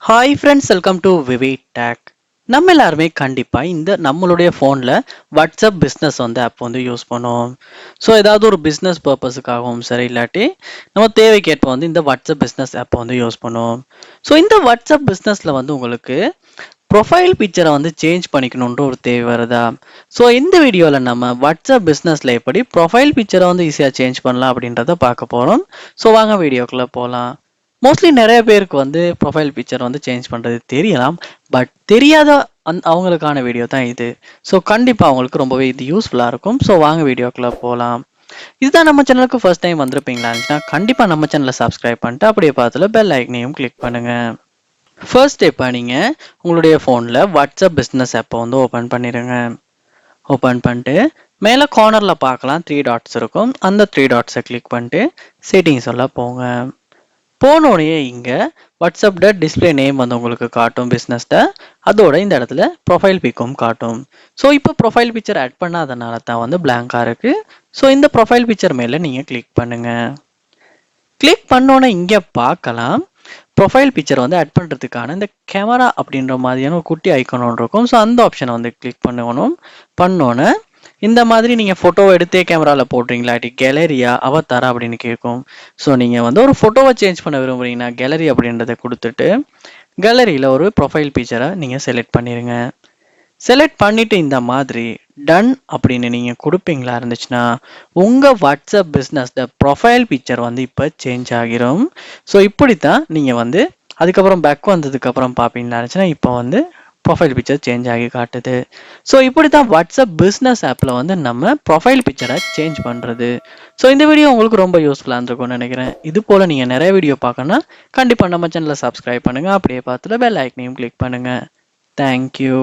Hi friends, welcome to VV tech. நம்ம எல்லாருமே கண்டிப்பாக இந்த நம்மளுடைய ஃபோனில் வாட்ஸ்அப் பிஸ்னஸ் ஆப் யூஸ் பண்ணுவோம். ஸோ ஏதாவது ஒரு பிஸ்னஸ் பர்பஸுக்காகவும் சரி, இல்லாட்டி நம்ம தேவைக்கேற்ப இந்த வாட்ஸ்அப் பிஸ்னஸ் ஆப்பை யூஸ் பண்ணுவோம். ஸோ இந்த வாட்ஸ்அப் பிஸ்னஸில் உங்களுக்கு ப்ரொஃபைல் பிக்சரை சேஞ்ச் பண்ணிக்கணுன்ற ஒரு தேவை வருதா? ஸோ இந்த வீடியோவில் நம்ம வாட்ஸ்அப் பிஸ்னஸில் எப்படி ப்ரொஃபைல் பிக்சரை ஈஸியாக சேஞ்ச் பண்ணலாம் அப்படின்றத பார்க்க போகிறோம். ஸோ வாங்க வீடியோக்குள்ளே போகலாம். மோஸ்ட்லி நிறைய பேருக்கு ப்ரொஃபைல் பிக்சர் சேஞ்ச் பண்ணுறது தெரியலாம். பட் தெரியாத அவங்களுக்கான வீடியோ தான் இது. ஸோ கண்டிப்பாக அவங்களுக்கு ரொம்பவே இது யூஸ்ஃபுல்லாக இருக்கும். ஸோ வாங்க வீடியோக்குள்ளே போகலாம். இதுதான் நம்ம சேனலுக்கு ஃபர்ஸ்ட் டைம் வந்திருப்பீங்களா இருந்துச்சுன்னா கண்டிப்பாக நம்ம சேனலை சப்ஸ்கிரைப் பண்ணிட்டு அப்படியே பார்த்துல பெல் ஐக்கனையும் கிளிக் பண்ணுங்கள். ஃபர்ஸ்ட் ஸ்டெப்பாக நீங்கள் உங்களுடைய ஃபோனில் வாட்ஸ்அப் பிஸ்னஸ் ஆப்பை ஓப்பன் பண்ணிடுங்க. ஓப்பன் பண்ணிட்டு மேலே கார்னரில் பார்க்கலாம் 3 டாட்ஸ் இருக்கும். அந்த 3 டாட்ஸை கிளிக் பண்ணிட்டு செட்டிங்ஸ் எல்லாம் போங்க. போனோடனே இங்கே வாட்ஸ்அப்ட டிஸ்பிளே நேம் உங்களுக்கு காட்டும் பிஸ்னஸ்ட. அதோட இந்த இடத்துல ப்ரொஃபைல் பிக்கும் காட்டும். ஸோ இப்போ ப்ரொஃபைல் பிக்சர் ஆட் பண்ணாதனால தான் பிளாங்காக இருக்குது. ஸோ இந்த ப்ரொஃபைல் பிக்சர் மேலே நீங்கள் கிளிக் பண்ணுங்கள். கிளிக் பண்ணோன்னே இங்கே பார்க்கலாம் ப்ரொஃபைல் பிக்சர் ஆட் பண்ணுறதுக்கான இந்த கேமரா அப்படின்ற மாதிரியான ஒரு குட்டி ஐக்கான் ஒன்று இருக்கும். ஸோ அந்த ஆப்ஷனை கிளிக் பண்ணணும். பண்ணோன்னே இந்த மாதிரி நீங்கள் ஃபோட்டோவை எடுத்தே கேமராவில் போடுறீங்களா, இல்லாட்டி கேலரியா அவதாரா அப்படின்னு கேட்கும். ஸோ நீங்கள் ஒரு ஃபோட்டோவை சேஞ்ச் பண்ண விரும்புகிறீங்கன்னா கேலரி அப்படின்றத கொடுத்துட்டு கேலரியில் ஒரு ப்ரொஃபைல் பிக்சரை நீங்கள் செலக்ட் பண்ணிடுங்க. செலக்ட் பண்ணிவிட்டு இந்த மாதிரி டன் அப்படின்னு நீங்கள் கொடுப்பீங்களா இருந்துச்சுன்னா உங்கள் வாட்ஸ்அப் பிஸ்னஸில் ப்ரொஃபைல் பிக்சர் இப்போ சேஞ்ச் ஆகிரும். ஸோ இப்படி தான் நீங்கள் அதுக்கப்புறம் பேக் வந்ததுக்கப்புறம் பார்ப்பீங்களா இருந்துச்சுன்னா இப்போ ப்ரொஃபைல் பிக்சர் சேஞ்ச் ஆகி காட்டுது. ஸோ இப்படி தான் வாட்ஸ்அப் பிஸ்னஸ் ஆப்பில் நம்ம ப்ரொஃபைல் பிக்சரை சேஞ்ச் பண்ணுறது. ஸோ இந்த வீடியோ உங்களுக்கு ரொம்ப யூஸ்ஃபுல்லாக இருந்திருக்கும்னு நினைக்கிறேன். இது போல் நீங்கள் நிறைய வீடியோ பார்க்கணுன்னா கண்டிப்பாக நம்ம சேனலை சப்ஸ்கிரைப் பண்ணுங்கள். அப்படியே பார்த்துட்டு பெல் ஐக்கனையும் கிளிக் பண்ணுங்கள். தேங்க்யூ.